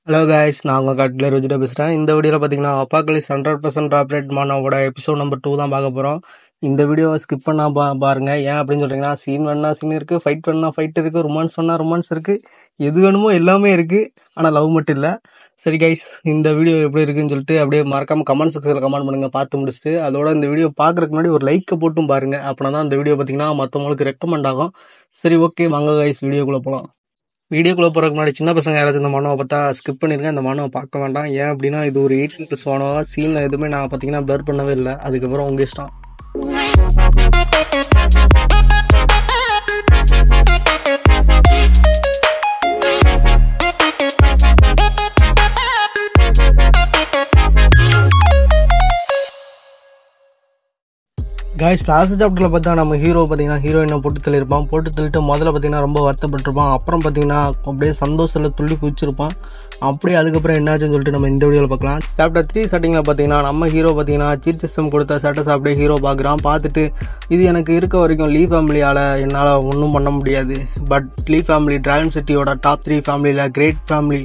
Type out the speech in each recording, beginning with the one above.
Hello guys, நான் உங்கள் கட்லர் விஜிட்ட பேசுகிறேன். இந்த வீடியோவில் பார்த்தீங்கன்னா அப்பாக்கலிஸ் 100% ஆப்ரேட் மானோட எபிசோட் நம்பர் 2 தான் பார்க்க போகிறோம். இந்த வீடியோவை ஸ்கிப் பண்ணால் பாருங்கள். ஏன் அப்படின்னு சொல்கிறீங்கன்னா, சீன் வேணா சீன் இருக்குது, ஃபைட் வேணா ஃபைட் இருக்குது, ரொமான்ஸ் வேணா ரொமான்ஸ் இருக்குது, எது வேணுமோ எல்லாமே இருக்குது. ஆனால் லவ் மட்டும் இல்லை. சரி கைஸ், இந்த வீடியோ எப்படி இருக்குன்னு சொல்லிட்டு அப்படியே மறக்காமல் கமெண்ட் செக்ஷனில் கமெண்ட் பண்ணுங்கள் பார்த்து முடிச்சுட்டு. அதோட இந்த வீடியோ பார்க்குறதுக்கு முன்னாடி ஒரு லைக்கை போட்டும் பாருங்கள். அப்படின்னா தான் இந்த வீடியோ பார்த்தீங்கன்னா மற்றவங்களுக்கு ரெக்கமெண்ட் ஆகும். சரி, ஓகே, வாங்க கைஸ் வீடியோக்குள்ளே போகலாம். வீடியோக்குள்ளே போகிறதுக்கு முன்னாடி சின்ன பசங்க யாராச்சும் இந்த மனோவை பார்த்தா ஸ்கிப் பண்ணிருக்கேன். இந்த மனோவை பார்க்க வேண்டாம். ஏன் அப்படின்னா இது ஒரு 18+ மனோவா. சீனில் எதுவுமே நான் பார்த்தீங்கன்னா பிளர் பண்ணவே இல்லை. அதுக்கப்புறம் உங்கள் இஷ்டம். காய்ஸ், லாஸ்ட் சாப்டரில் பார்த்தா நம்ம ஹீரோ பார்த்தீங்கன்னா ஹீரோயினை போட்டு தள்ளியிருப்பான். போட்டு தள்ளிட்டு முதல்ல பார்த்தீங்கன்னா ரொம்ப வருத்தப்பட்டிருப்பான். அப்புறம் பார்த்தீங்கன்னா அப்படியே சந்தோஷத்தில் துள்ளி குதிச்சிருப்பான். அப்படியே அதுக்கப்புறம் என்னாச்சுன்னு சொல்லிட்டு நம்ம இந்த வீடியோவில் பார்க்கலாம். சாப்டர் 3 ஸ்டார்டிங்கில் பார்த்தீங்கன்னா நம்ம ஹீரோ பார்த்தீங்கன்னா சீட் சிஸ்டம் கொடுத்த ஸ்டேட்டஸ் அப்படியே ஹீரோ பார்க்குறான். பார்த்துட்டு இது எனக்கு இருக்க வரைக்கும் லீ ஃபேமிலியால் என்னால் ஒன்றும் பண்ண முடியாது. பட் லீ ஃபேமிலி டிராகன் சிட்டியோட டாப் 3 ஃபேமிலியில் கிரேட் ஃபேமிலி.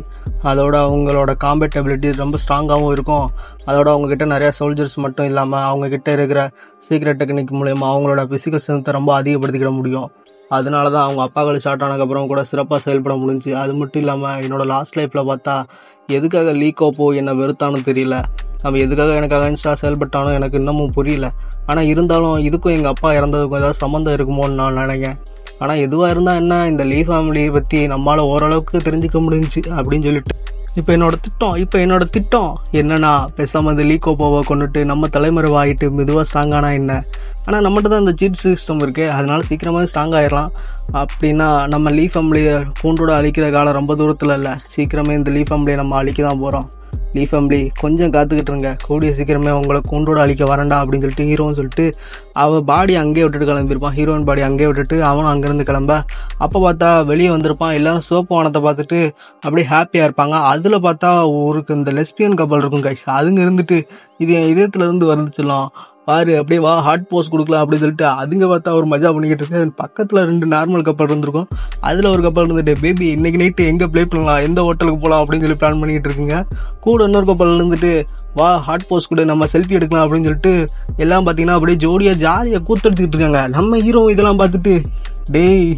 அதோட அவங்களோட காம்பேட் எபிலிட்டி ரொம்ப ஸ்ட்ராங்காகவும் இருக்கும். அதோட அவங்கக்கிட்ட நிறையா சோல்ஜர்ஸ் மட்டும் இல்லாமல் அவங்கக்கிட்ட இருக்கிற சீக்ரெட் டெக்னிக் மூலயமா அவங்களோட ஃபிசிக்கல் ஸ்ட்ரென்த்தை ரொம்ப அதிகப்படுத்திக்கிட முடியும். அதனால தான் அவங்க அப்பாக்கள் ஸ்டார்ட் ஆனதுக்கப்புறம் கூட சிறப்பாக செயல்பட முடிஞ்சு. அது மட்டும் இல்லாமல் என்னோடய லாஸ்ட் லைஃப்பில் பார்த்தா எதுக்காக லீக்கோப்போ என்னை வெறுத்தானு தெரியல. அவன் எதுக்காக எனக்கு அகென்ஸ்டாக செயல்பட்டானோ எனக்கு இன்னமும் புரியல. ஆனால் இருந்தாலும் இதுக்கும் எங்கள் அப்பா இறந்ததுக்கும் ஏதாவது சம்மந்தம் இருக்குமோன்னு நான் நினைக்கிறேன். ஆனால் எதுவாக இருந்தால் என்ன, இந்த லீ ஃபேமிலியை பற்றி நம்மளால் ஓரளவுக்கு தெரிஞ்சுக்க முடிஞ்சிச்சு அப்படின்னு சொல்லிட்டு இப்போ என்னோட திட்டம் என்னன்னா, பேசாமல் இந்த லீக்கோப்போவை கொண்டுட்டு நம்ம தலைமறைவாகிட்டு மெதுவாக ஸ்ட்ராங்கானா என்ன. ஆனால் நம்மகிட்ட தான் இந்த சீட் சிஸ்டம் இருக்குது, அதனால சீக்கிரமாக ஸ்ட்ராங் ஆகிடலாம். அப்படின்னா நம்ம லீ ஃபேமிலியை கூண்டோட அழிக்கிற காலம் ரொம்ப தூரத்தில் இல்லை. சீக்கிரமே இந்த லீ ஃபேமிலியை நம்ம அழிக்க தான் போகிறோம். லீ ஃபேமிலி கொஞ்சம் காத்துக்கிட்டுருங்க, கூடிய சீக்கிரமே உங்களை கூண்டோட அழிக்க வரண்டா அப்படின்னு சொல்லிட்டு ஹீரோன்னு சொல்லிட்டு அவள் பாடி அங்கேயே விட்டுட்டு கிளம்பியிருப்பான். ஹீரோயின் பாடி அங்கேயே விட்டுட்டு அவனும் அங்கேருந்து கிளம்ப. அப்போ பார்த்தா வெளியே வந்திருப்பான். எல்லாரும் சிவப்பு வானத்தை பார்த்துட்டு அப்படியே ஹாப்பியாக இருப்பாங்க. அதில் பார்த்தா ஊருக்கு இந்த லெஸ்பியன் கப்பல் இருக்கும் கைஸ். அதுங்க இருந்துட்டு இது என் இதயத்துலேருந்து வந்துச்சுலாம் பாரு, அப்படியே வா ஹார்ட் போஸ் கொடுக்கலாம் அப்படின்னு சொல்லிட்டு அதுங்க பார்த்தா ஒரு மஜா பண்ணிக்கிட்டு இருக்கு. பக்கத்தில் 2 நார்மல் கப்பல் இருந்திருக்கும். அதில் ஒரு கப்பல் இருந்துட்டு பேபி இன்னைக்கு நைட்டு எங்கே ப்ளே பண்ணலாம், எந்த ஹோட்டலுக்கு போகலாம் அப்படின்னு சொல்லி பிளான் பண்ணிக்கிட்டு இருக்குங்க. கூட இன்னொரு கப்பல் இருந்துட்டு வா ஹார்ட் போஸ் கூட நம்ம செல்ஃபி எடுக்கலாம் அப்படின்னு சொல்லிட்டு எல்லாம் பார்த்தீங்கன்னா அப்படியே ஜோடியாக ஜாலியாக கூத்தெடுத்துக்கிட்டு இருக்காங்க. நம்ம ஹீரோ இதெல்லாம் பார்த்துட்டு டேய்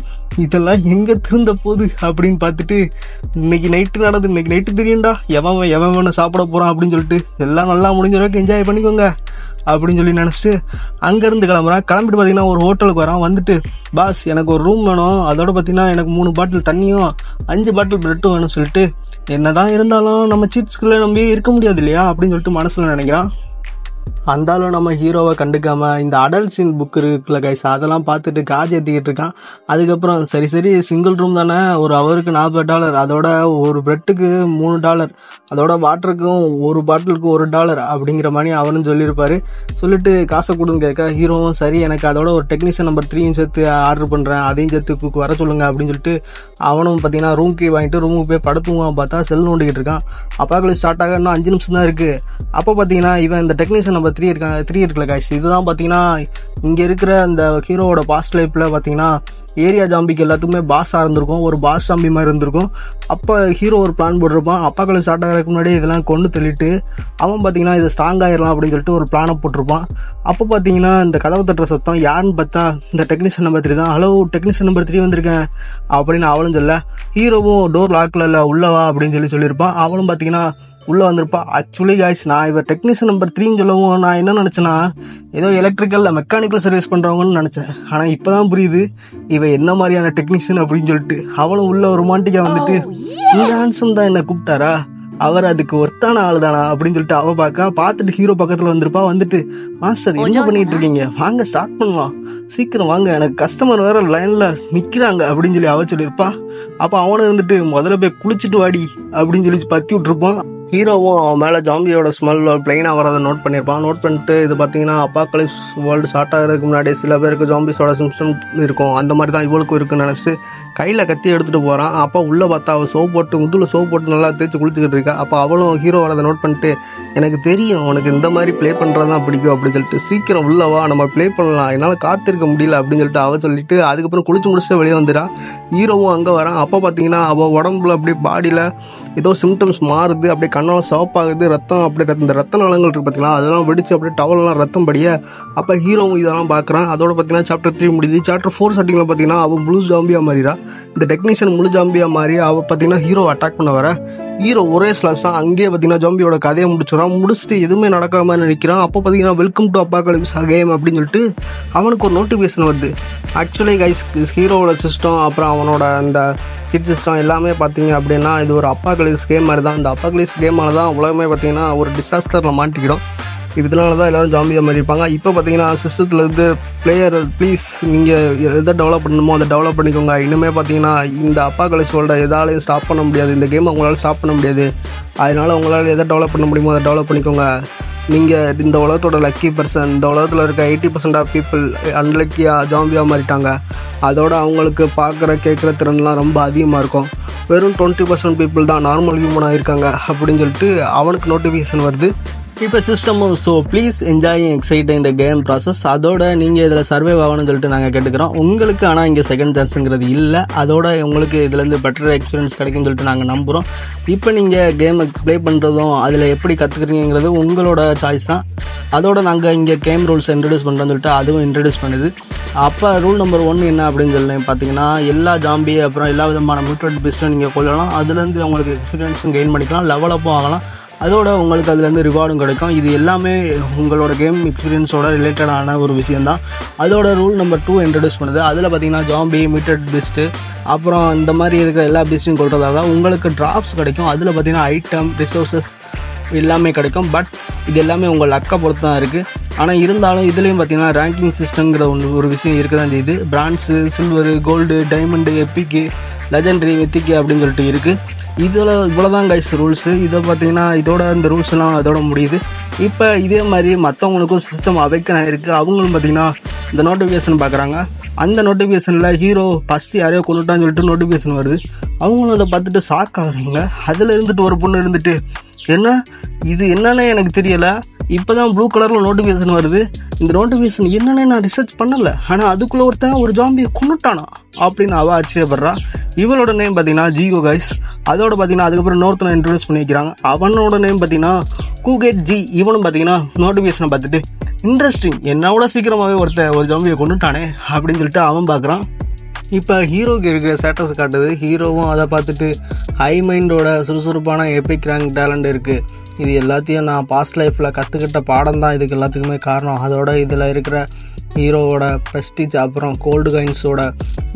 இதெல்லாம் எங்கே திருந்த போகுது அப்படின்னு பார்த்துட்டு இன்னைக்கு நைட்டு தெரியும்டா, எவன் வேணும் சாப்பிட போகிறான் அப்படின்னு சொல்லிட்டு எல்லாம் நல்லா முடிஞ்ச வரைக்கும் என்ஜாய் பண்ணிக்கோங்க அப்படின்னு சொல்லி நினச்சிட்டு அங்கேருந்து கிளம்புறான். கிளம்பிட்டு பார்த்தீங்கன்னா ஒரு ஹோட்டலுக்கு வரான். வந்துட்டு பாஸ் எனக்கு ஒரு ரூம் வேணும், அதோட பார்த்தீங்கன்னா எனக்கு 3 பாட்டில் தண்ணியும் 5 பாட்டில் பிரெட்டும் வேணும்னு சொல்லிட்டு, என்னதான் இருந்தாலும் நம்ம சீட்ஸ்குள்ளே நம்பி இருக்க முடியாது இல்லையா அப்படின்னு சொல்லிட்டு மனசில் நினைக்கிறான். அந்தாலும் நம்ம ஹீரோவை கண்டுக்காம இந்த அடல்ட் சீன் புக் இருக்குல்ல கைஸ், அதெல்லாம் பார்த்துட்டு காஜ் ஏற்றிக்கிட்டு இருக்கான். அதுக்கப்புறம் சரி சிங்கிள் ரூம் தானே, ஒரு ஹவருக்கு $40, அதோட ஒரு பிரெட்டுக்கு $3, அதோட வாட்டருக்கும் ஒரு பாட்டிலுக்கு $1 அப்படிங்கிற மாதிரி அவனும் சொல்லியிருப்பாரு. சொல்லிட்டு காசை கொடுன்னு கேட்க ஹீரோவும் சரி எனக்கு அதோட ஒரு டெக்னீஷியன் நம்பர் 3 சேர்த்து ஆர்டர் பண்ணுறேன், அதையும் சேர்த்து வர சொல்லுங்க அப்படின்னு சொல்லிட்டு அவனும் பார்த்தீங்கன்னா ரூம் கீ வாங்கிட்டு ரூமுக்கு போய் படுத்துவான். பார்த்தா செல் நோண்டிக்கிட்டு இருக்கான். அப்பாக்களுக்கு ஸ்டார்ட் ஆக இன்னும் 5 நிமிஷம் தான் இருக்குது. அப்போ பார்த்தீங்கன்னா இவன் இந்த டெக்னீஷியன் நம்பர் 3 இருக்குல்ல காய்ஸ், இதுதான் பார்த்தீங்கன்னா இங்கே இருக்கிற இந்த ஹீரோவோட பாஸ்ட் லைஃப்பில் பார்த்தீங்கன்னா ஏரியா ஜாம்பிக்கு எல்லாத்துக்குமே பாஸாக இருந்திருக்கும். ஒரு பாஸ் ஜாம்பி மாதிரி இருந்திருக்கும். அப்போ ஹீரோ ஒரு பிளான் போட்டிருப்பான். அப்பாக்களை ஸ்டார்ட் ஆகிறதுக்கு முன்னாடி இதெல்லாம் கொண்டு தள்ளிட்டு அவன் பார்த்தீங்கன்னா இதை ஸ்ட்ராங் ஆகிடலாம் அப்படின்னு சொல்லிட்டு ஒரு பிளானை போட்டிருப்பான். அப்போ பார்த்தீங்கன்னா இந்த கதவை தட்டுற சத்தம் யாருன்னு பார்த்தா இந்த டெக்னீஷியன் நம்பர் 3 தான். ஹலோ டெக்னீஷியன் நம்பர் 3 வந்திருக்கேன் அப்படின்னு அவளும் சொல்ல, ஹீரோவும் டோர் லாக்கில் இல்லை உள்ளவா அப்படின்னு சொல்லியிருப்பான். அவளும் பார்த்தீங்கன்னா உள்ளே வந்திருப்பா. ஆக்சுவலி காய்ஸ், நான் இவன் டெக்னீஷியன் நம்பர் 3ன்னு சொல்லவும் நான் என்ன நினச்சேன்னா ஏதோ எலக்ட்ரிக்கல் மெக்கானிக்கல் சர்வீஸ் பண்ணுறவங்கன்னு நினச்சேன். ஆனால் இப்போ தான் புரியுது இவன் என்ன மாதிரியான டெக்னீஷியன் அப்படின்னு சொல்லிட்டு. அவளும் உள்ள ரொமான்டிக்காக வந்துட்டு இந்த ஹேண்ட்ஸம் தான் என்ன கூப்பிட்டாரா, அவர் அதுக்கு ஒர்த்தான ஆள் தானா அப்படின்னு சொல்லிட்டு அவள் பார்த்துட்டு ஹீரோ பக்கத்தில் வந்திருப்பா. வந்துட்டு மாஸ்டர் என்ன பண்ணிட்டு இருக்கீங்க, வாங்க ஸ்டார்ட் பண்ணலாம், சீக்கிரம் வாங்க, எனக்கு கஸ்டமர் வேற லைனில் நிற்கிறாங்க அப்படின்னு சொல்லி அவ சொல்லியிருப்பா. அப்போ அவனை இருந்துட்டு முதல்ல போய் குளிச்சுட்டு வாடி அப்படின்னு சொல்லி பற்றி விட்டுருப்பான். ஹீரோவும் அவன் மேலே ஜாம்பியோட ஸ்மெல் பிளைனாக வரதை நோட் பண்ணியிருப்பான். நோட் பண்ணிட்டு இது பார்த்தீங்கன்னா அப்பாக்கலிஸ் வேர்ல்டு ஸ்டார்ட் ஆகிறதுக்கு முன்னாடி சில பேருக்கு ஜாம்பிஸோட சிம்டம் இருக்கும், அந்த மாதிரி தான் இவளுக்கும் இருக்குன்னு நினச்சிட்டு கையில் கத்தி எடுத்துகிட்டு போகிறான். அப்போ உள்ளே பார்த்தா அவள் முதுல சோப் போட்டு நல்லா தேய்ச்சி குளிச்சுக்கிட்டு இருக்கா. அப்போ அவளும் ஹீரோ வரதை நோட் பண்ணிட்டு எனக்கு தெரியும் உனக்கு இந்த மாதிரி ப்ளே பண்ணுறது தான் பிடிக்கும் அப்படின்னு சொல்லிட்டு சீக்கிரம் உள்ளவா நம்ம ப்ளே பண்ணலாம், என்னால் காத்திருக்க முடியல அப்படின்னு சொல்லிட்டு அவள் சொல்லிட்டு அதுக்கப்புறம் குளிச்சு முடிச்சுட்டு வெளியே வந்துடா. ஹீரோவும் அங்கே வரான். அப்போ பார்த்தீங்கன்னா அவள் உடம்புல அப்படியே பாடியில் ஏதோ சிம்டம்ஸ் மாறுது, அப்படியே கண்ணால் சிவப்பாகுது, ரத்தம் அப்படியே இந்த ரத்த நாளங்கள் இருக்குது பார்த்தீங்களா, அதெல்லாம் வெடிச்சு அப்படியே டவல்லாம் ரத்தம் படிய. அப்போ ஹீரோவும் இதெல்லாம் பார்க்குறான். அதோட பார்த்தீங்கன்னா சாப்டர் 3 முடியுது. சாப்டர் 4 ஸ்டார்டிங்கில் பார்த்தீங்கன்னா அவள் முழு ஜாம்பியாக மாறிடா. இந்த டெக்னீஷியன் முழு ஜாம்பியாக மாறி அவள் பார்த்தீங்கன்னா ஹீரோ அட்டாக் பண்ண வர ஹீரோ ஒரே ஸ்லாஸாக அங்கேயே பார்த்தீங்கன்னா ஜாம்பியோட கதையை முடிச்சுட்டு எதுவுமே நடக்காம நினைக்கிறான். அப்போ பார்த்தீங்கன்னா வெல்கம் டு அப்பாகலிப்ஸ் கேம் அப்படின்னு சொல்லிட்டு அவனுக்கு ஒரு நோட்டிஃபிகேஷன் வருது. ஆக்சுவலி கைஸ் ஹீரோவோட சிஸ்டம் அப்புறம் அவனோட அந்த கிட் சிஸ்டம் எல்லாமே பார்த்தீங்க அப்படின்னா இது ஒரு அப்பாகலிப்ஸ் கேம் மாதிரி தான். இந்த அப்பாகலிப்ஸ் கேமால தான் உலகமே பார்த்தீங்கன்னா ஒரு டிசாஸ்டரில் மாட்டிக்கிடும். இதனால தான் எல்லோரும் ஜாம்பியாக மாதிரி இருப்பாங்க. இப்போ பார்த்தீங்கன்னா சிஸ்டத்தில் இருந்து பிளேயர் ப்ளீஸ் நீங்கள் எதை டெவலப் பண்ணணுமோ அதை டெவலப் பண்ணிக்கோங்க. இன்னுமே பார்த்தீங்கன்னா இந்த அப்பாகலிப்ஸோட எதாலையும் ஸ்டாப் பண்ண முடியாது, இந்த கேமை உங்களால் ஸ்டாப் பண்ண முடியாது, அதனால் உங்களால் எதை டெவலப் பண்ண முடியுமோ அதை டெவலப் பண்ணிக்கோங்க. நீங்கள் இந்த உலகத்தோட லக்கி பர்சன், இந்த உலகத்தில் இருக்க 80% ஆஃப் பீப்புள் அன்லக்கியாக ஜாம்பியாக மாறிட்டாங்க. அதோட அவங்களுக்கு பார்க்குற கேட்குற திறன்லாம் ரொம்ப அதிகமாக இருக்கும். வெறும் 20% பீப்புள் தான் நார்மல் ஹியூமனாக இருக்காங்க அப்படின்னு சொல்லிட்டு அவனுக்கு நோட்டிஃபிகேஷன் வருது. இப்போ சிஸ்டமும் ஸோ ப்ளீஸ் என்ஜாய் எக்ஸைட்டிங் இந்த கேம் ப்ராசஸ். அதோட நீங்கள் இதில் சர்வைவ் ஆகணும்னு சொல்லிட்டு நாங்கள் கேட்டுக்கிறோம். உங்களுக்கு ஆனால் இங்கே செகண்ட் சான்ஸுங்கிறது இல்லை. அதோட உங்களுக்கு இதுலேருந்து பெட்டர் எக்ஸ்பீரியன்ஸ் கிடைக்கும்னு சொல்லிட்டு நாங்கள் நம்புகிறோம். இப்போ நீங்கள் கேமை ப்ளே பண்ணுறதும் அதில் எப்படி கற்றுக்குறீங்கிறது உங்களோட சாய்ஸ் தான். அதோட நாங்கள் இங்கே கேம் ரூல்ஸ் இன்ட்ரடியூஸ் பண்ணுறோன்னு சொல்லிட்டு அதுவும் இன்ட்ரடியூஸ் பண்ணுது. அப்போ ரூல் நம்பர் 1 என்ன அப்படின்னு சொல்லி பார்த்தீங்கன்னா எல்லா ஜாம்பி அப்புறம் எல்லா விதமான மியூட்டட் பீஸ்ட்டும் நீங்கள் கொள்ளலாம். அதுலேருந்து உங்களுக்கு எக்ஸ்பீரியன்ஸும் கெயின் பண்ணிக்கலாம், லெவலப்பும் ஆகலாம். அதோட உங்களுக்கு அதுலேருந்து ரிவார்டும் கிடைக்கும். இது எல்லாமே உங்களோட கேம் எக்ஸ்பீரியன்ஸோட ரிலேட்டடான ஒரு விஷயந்தான். அதோட ரூல் நம்பர் 2 இன்ட்ரடியூஸ் பண்ணுது. அதில் பார்த்தீங்கன்னா ஜாம்பி மியூட்டட் பீஸ்ட்டு அப்புறம் இந்த மாதிரி இருக்கிற எல்லா பீஸ்ட்டையும் கொள்றதால உங்களுக்கு ட்ராப்ஸ் கிடைக்கும். அதில் பார்த்தீங்கன்னா ஐட்டம் ரிசோர்ஸஸ் எல்லாமே கிடைக்கும். பட் இது எல்லாமே உங்கள் லக்கை பொறுத்து தான் இருக்குது. ஆனால் இருந்தாலும் இதுலேயும் பார்த்தீங்கன்னா ரேங்கிங் சிஸ்டம்ங்கிற ஒரு விஷயம் இருக்க தான் செய்யுது. Bronze, silver, gold, diamond, epic, legendary, mythic அப்படின்னு சொல்லிட்டு இருக்குது. இதில் இவ்வளோதான் கைஸ் ரூல்ஸு. இதை பார்த்தீங்கன்னா இதோட இந்த ரூல்ஸ்லாம் அதோட முடியுது. இப்போ இதே மாதிரி மற்றவங்களுக்கும் சிஸ்டம் அவைக்கன் ஆகிருக்கு. அவங்களும் பார்த்தீங்கன்னா இந்த நோட்டிஃபிகேஷன் பார்க்குறாங்க. அந்த நோட்டிஃபிகேஷனில் ஹீரோ ஃபஸ்ட்டு யாரையோ கொண்டுட்டான்னு சொல்லிட்டு நோட்டிஃபிகேஷன் வருது. அவங்களும் அதை பார்த்துட்டு ஷாக் ஆகுறாங்க. அதில் இருந்துட்டு ஒரு பொண்ணு இருந்துட்டு என்ன இது என்னன்னே எனக்கு தெரியலை, இப்போ தான் ப்ளூ கலரில் நோட்டிஃபிகேஷன் வருது, இந்த நோட்டிஃபிகேஷன் என்னன்னே நான் ரிசர்ச் பண்ணலை, ஆனால் அதுக்குள்ளே ஒருத்தன் ஒரு ஜாம்பியை கொண்டுட்டானா அப்படின்னு அவள் ஆச்சரியப்படுறா. இவளோட நேம் பார்த்தீங்கன்னா ஜிகோ கைஸ். அதோட பார்த்தீங்கன்னா அதுக்கப்புறம் இன்னொருத்தனை இன்ட்ரடியூஸ் பண்ணி வைக்கிறாங்க. அவனோட நேம் பார்த்தீங்கன்னா கூகேட் ஜி. இவனும் பார்த்தீங்கன்னா நோட்டிஃபிகேஷனை பார்த்துட்டு இன்ட்ரெஸ்டிங், என்னோட சீக்கிரமாகவே ஒரு ஜாம்பியை கொண்டுட்டானே அப்படின்னு சொல்லிட்டு அவன் பார்க்குறான். இப்போ ஹீரோக்கு இருக்கிற ஸ்டேட்டஸ் காட்டுது. ஹீரோவும் அதை பார்த்துட்டு ஹை மைண்டோட சுறுசுறுப்பான எபிக் ரேங்க் டேலண்ட் இருக்குது, இது எல்லாத்தையும் நான் பாஸ்ட் லைஃப்பில் கற்றுக்கிட்ட பாடம் தான் இதுக்கு எல்லாத்துக்குமே காரணம். அதோட இதில் இருக்கிற ஹீரோவோட ப்ரெஸ்டீஜ் அப்புறம் கோல்டு காயின்ஸோட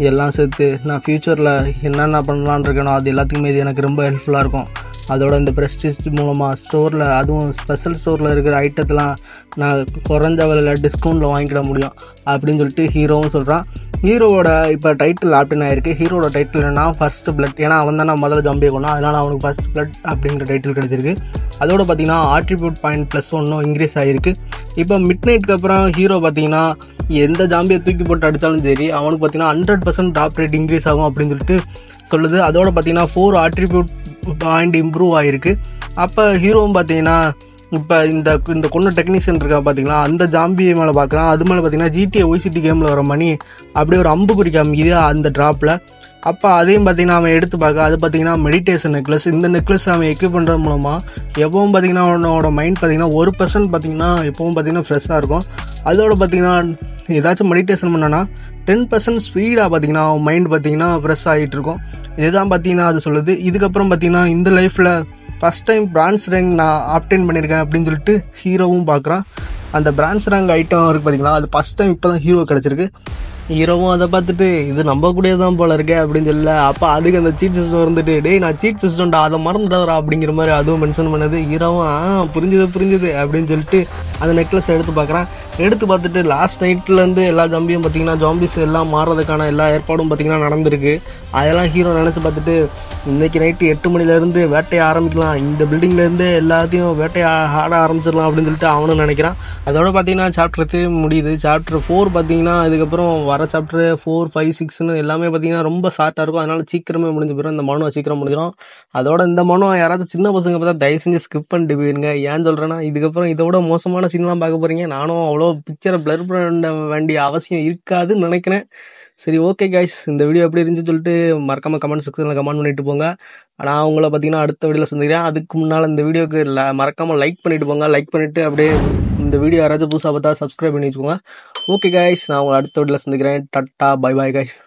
இதெல்லாம் சேர்த்து நான் ஃப்யூச்சரில் என்னென்ன பண்ணலான்னு இருக்கேனோ அது எல்லாத்துக்குமே இது எனக்கு ரொம்ப ஹெல்ப்ஃபுல்லாக இருக்கும். அதோட இந்த ப்ரெஸ்டீஜ் மூலமாக ஸ்டோரில் அதுவும் ஸ்பெஷல் ஸ்டோரில் இருக்கிற ஐட்டத்தெலாம் நான் குறைஞ்ச விலையில் டிஸ்கவுண்ட்டில் வாங்கிக்கிட முடியும் அப்படின்னு சொல்லிட்டு ஹீரோவும் சொல்கிறான். ஹீரோவோட இப்போ டைட்டில் ஆப்டன் ஆகிருக்கு. ஹீரோட டைட்டில் என்னன்னா ஃபர்ஸ்ட் பிளட். ஏன்னா அவன் தான் நான் முதல்ல ஜாம்பியை கொண்டா, அதனால் அவனுக்கு ஃபர்ஸ்ட் பிளட் அப்படிங்கிற டைட்டில் கிடச்சிருக்கு. அதோட பார்த்தீங்கன்னா ஆட்ரிபியூட் பாயிண்ட் +1 இன்க்ரீஸ் ஆகிருக்கு. இப்போ மிட் நைட்டுக்கு அப்புறம் ஹீரோ பார்த்தீங்கன்னா எந்த ஜாம்பியை தூக்கி போட்டு அடித்தாலும் சரி அவனுக்கு பார்த்தீங்கன்னா 100% டாப் ரேட் இன்க்ரீஸ் ஆகும் அப்படின்னு சொல்லிட்டு சொல்லுது. அதோட பார்த்தீங்கன்னா 4 ஆட்ரிபியூட் பாயிண்ட் இம்ப்ரூவ் ஆகிருக்கு. அப்போ ஹீரோவும் பார்த்தீங்கன்னா இப்போ இந்த கொண்ட டெக்னீஷியன் இருக்கா பார்த்தீங்களா, அந்த ஜாம்பி மேலே பார்க்குறான். அது மேலே பார்த்தீங்கன்னா GTA OCT கேமில் வர மணி அப்படியே ஒரு அம்பு குறிக்காமிக்குது அந்த ட்ராப்பில். அப்போ அதையும் பார்த்தீங்கன்னா அவன் எடுத்து பார்க்க, அது பார்த்தீங்கன்னா மெடிடேஷன் நெக்லஸ். இந்த நெக்லஸ் அவன் எக்யூப் பண்ணுறது மூலமாக எப்பவும் பார்த்தீங்கன்னா அவனோட மைண்ட் பார்த்தீங்கன்னா 1% பார்த்தீங்கன்னா எப்பவும் பார்த்தீங்கன்னா ஃப்ரெஷ்ஷாக இருக்கும். அதோட பார்த்தீங்கன்னா ஏதாச்சும் மெடிடேஷன் பண்ணனா 10% ஸ்பீடாக பார்த்தீங்கன்னா அவன் மைண்ட் பார்த்தீங்கன்னா ஃப்ரெஷ் ஆகிட்டு இருக்கும். இதுதான் பார்த்தீங்கன்னா அது சொல்லுது. இதுக்கப்புறம் பார்த்தீங்கன்னா இந்த லைஃப்பில் ஃபஸ்ட் டைம் பிரான்ஸ் ரேங்க் நான் ஆப்டைன் பண்ணியிருக்கேன் அப்படின்னு சொல்லிட்டு ஹீரோவும் பார்க்குறான். அந்த பிரான்ஸ் ரேங்க் ஐட்டம் இருக்குது பார்த்தீங்களா, அது ஃபஸ்ட் டைம் இப்போ தான் ஹீரோ கிடச்சிருக்கு. ஹீரோவும் அதை பார்த்துட்டு இது நம்ப கூடியதான் போல இருக்கே அப்படின்னு சொல்லல. அப்போ அதுக்கு அந்த சீட் சிஸ்டம் இருந்துட்டு டேய் நான் சீட் சிஸ்டம்டா அதை மறந்துடாதா அப்படிங்கிற மாதிரி அதுவும் மென்ஷன் பண்ணது. ஹீரோவும் புரிஞ்சுது அப்படின்னு சொல்லிட்டு அந்த நெக்லஸ் எடுத்து பார்க்குறான். எடுத்து பார்த்துட்டு லாஸ்ட் நைட்லேருந்து எல்லா ஜாம்பியும் பார்த்தீங்கன்னா ஜாம்பிஸ் எல்லாம் மாறுறதுக்கான எல்லா ஏற்பாடும் பார்த்தீங்கன்னா நடந்திருக்கு. அதெல்லாம் ஹீரோ நினச்சி பார்த்துட்டு இன்றைக்கி நைட்டு 8 மணிலேருந்து வேட்டையை ஆரம்பிக்கலாம், இந்த பில்டிங்லேருந்து எல்லாத்தையும் வேட்டையை ஆட ஆரம்பிச்சிடலாம் அப்படின்னு சொல்லிட்டு அவனும் நினைக்கிறான். அதோட பார்த்தீங்கன்னா சாப்டர் 3 முடியுது. சாப்டர் 4 பார்த்தீங்கன்னா அதுக்கப்புறம் வர சாப்டர் 4, 5, 6ன்னு எல்லாமே பார்த்தீங்கன்னா ரொம்ப ஷார்ட்டாக இருக்கும். அதனால சீக்கிரமே முடிஞ்சு போயிடும். இந்த மனு சீக்கிரம் முடிஞ்சிடும். அதோட இந்த மனு யாராச்சும் சின்ன பசங்க பார்த்தா தயவு செஞ்சு ஸ்கிப் பண்ணிட்டு போயிருங்க. ஏன் சொல்கிறேன்னா இதுக்கப்புறம் இதோட மோசமான சீன்லாம் பார்க்க போகிறீங்க. நானும் அவ்வளோ பிக்சரை பிளர் பண்ண வேண்டிய அவசியம் இருக்காதுன்னு நினைக்கிறேன். சரி, ஓகே கைஸ், இந்த வீடியோ எப்படி இருந்துச்சு சொல்லிட்டு மறக்காம கமெண்ட் செக்ஷனில் கமெண்ட் பண்ணிட்டு போங்க. நான் உங்களை பார்த்தீங்கன்னா அடுத்த வீடியோவில் சந்திக்கிறேன். அதுக்கு முன்னால் இந்த வீடியோக்கு மறக்காம லைக் பண்ணிட்டு போங்க. லைக் பண்ணிட்டு அப்படியே இந்த வீடியோ யாராச்சும் புதுசாக பார்த்தா சப்ஸ்கிரைப் பண்ணி வச்சுக்கோங்க. ஓகே கைஸ், நான் உங்களை அடுத்த வீடியோவில் சந்திக்கிறேன். Tata, bye bye guys.